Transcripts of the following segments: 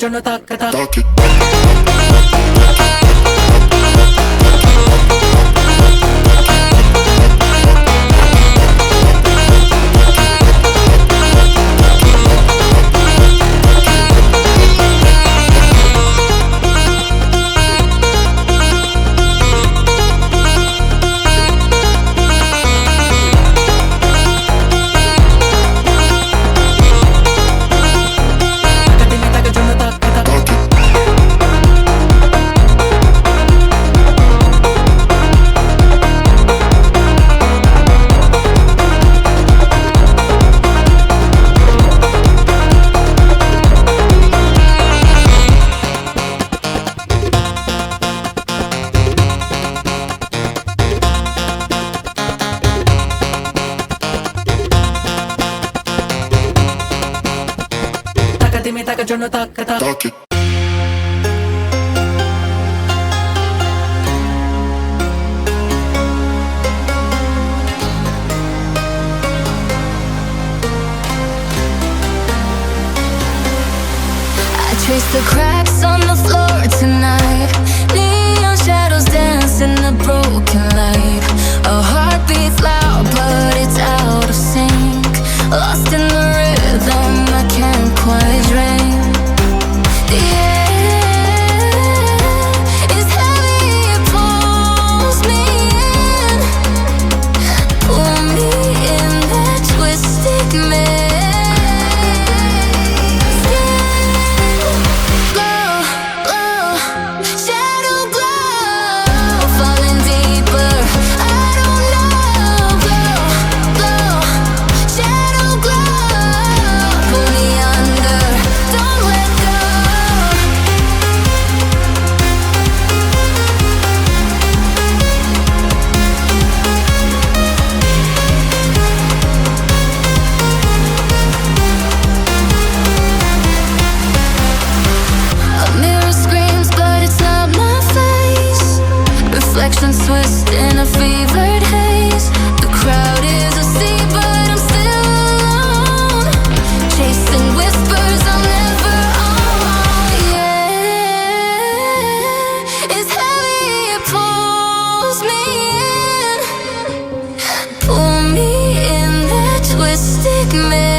Yo no taca, taca. Dime taca, yo no taca, taca. Trace the cracks on the floor tonight. Neon shadows dance in the broken light. A heart beats loud, but it's out of sync. Lost in the rhythm, I can't quite dream. The air is heavy, it pulls me in. Pull me in that twisted mist. Reflections twist in a fevered haze. The crowd is asleep, but I'm still alone, chasing whispers I'll never own. Yeah, it's heavy, it pulls me in. Pull me in that twisted maze.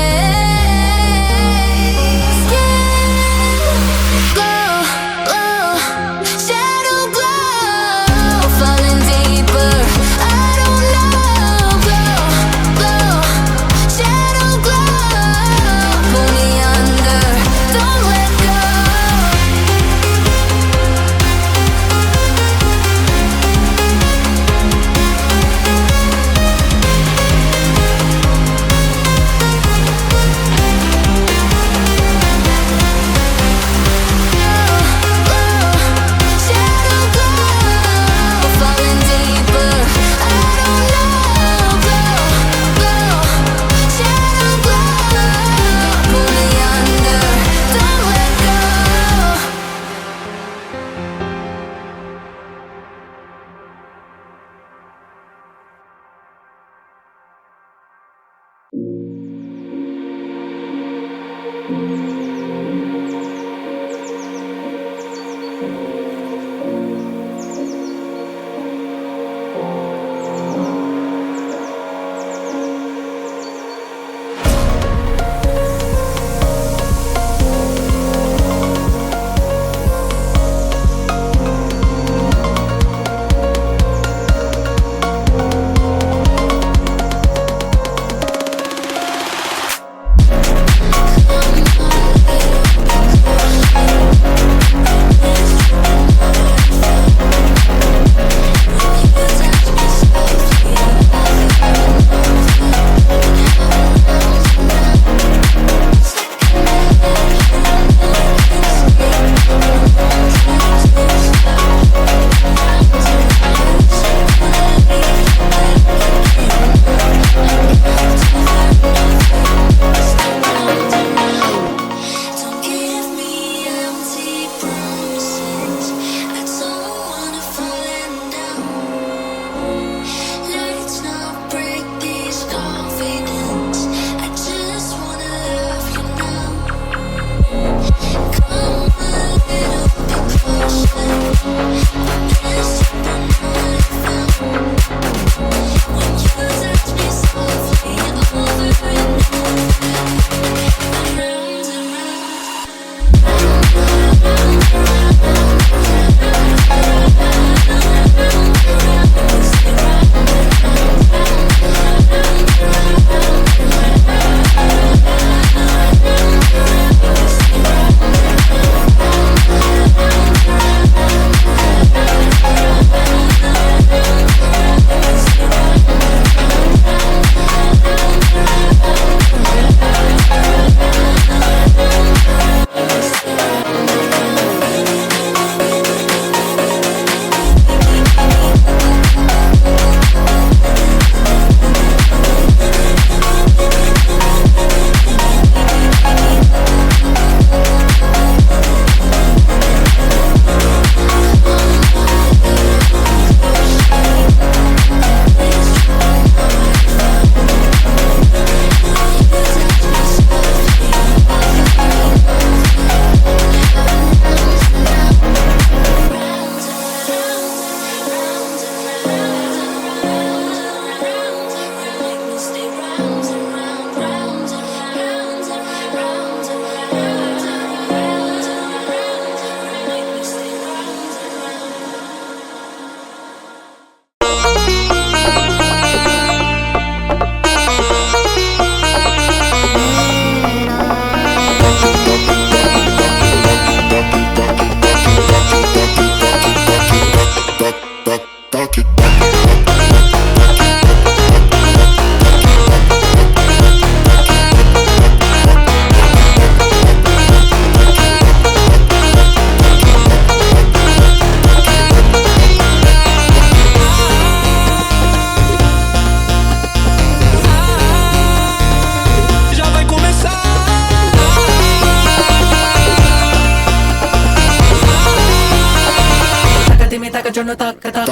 দিমে থাকার জন্য তাক তাক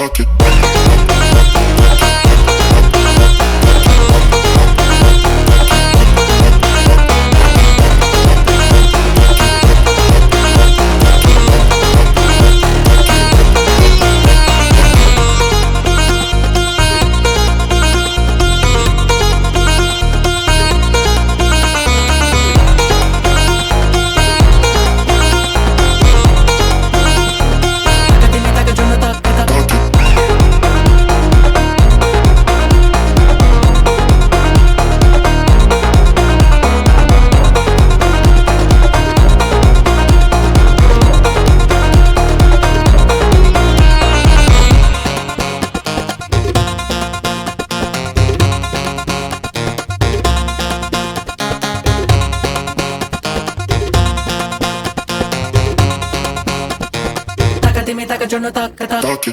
দিমে থাকার জন্য তাক তাক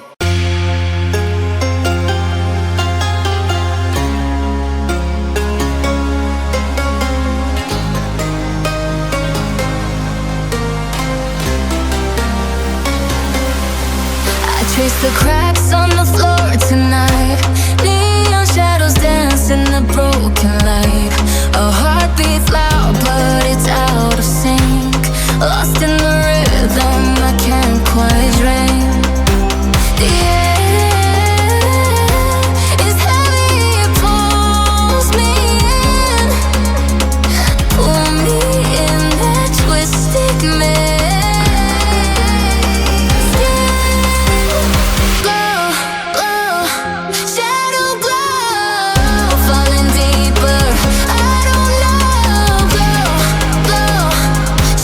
Trace the cracks on the floor tonight. Neon shadows dance in the broken light. A heart beats loud, but it's out of sync. Lost in the rhythm, I can't quite dream. The air is heavy, it pulls me in. Pull me in that twisted maze.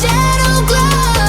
Shadow glow.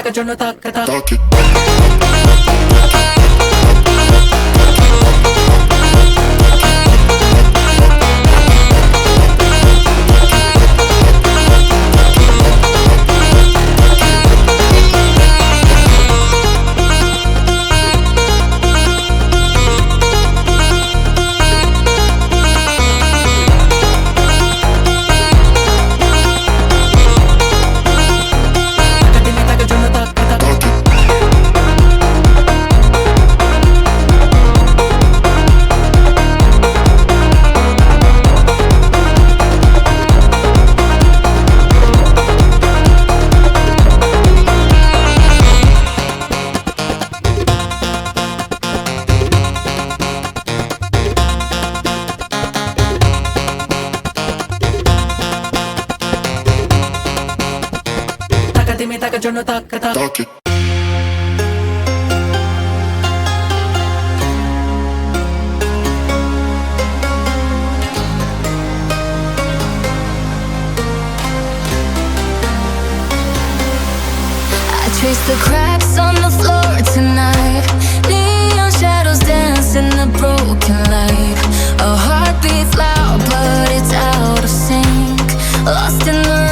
টাকার জন্য তাকা তাক Dime taca, yo no taca, taca. I trace the cracks on the floor tonight. Neon shadows dance in the broken light. A heart beats loud, but it's out of sync. Lost in the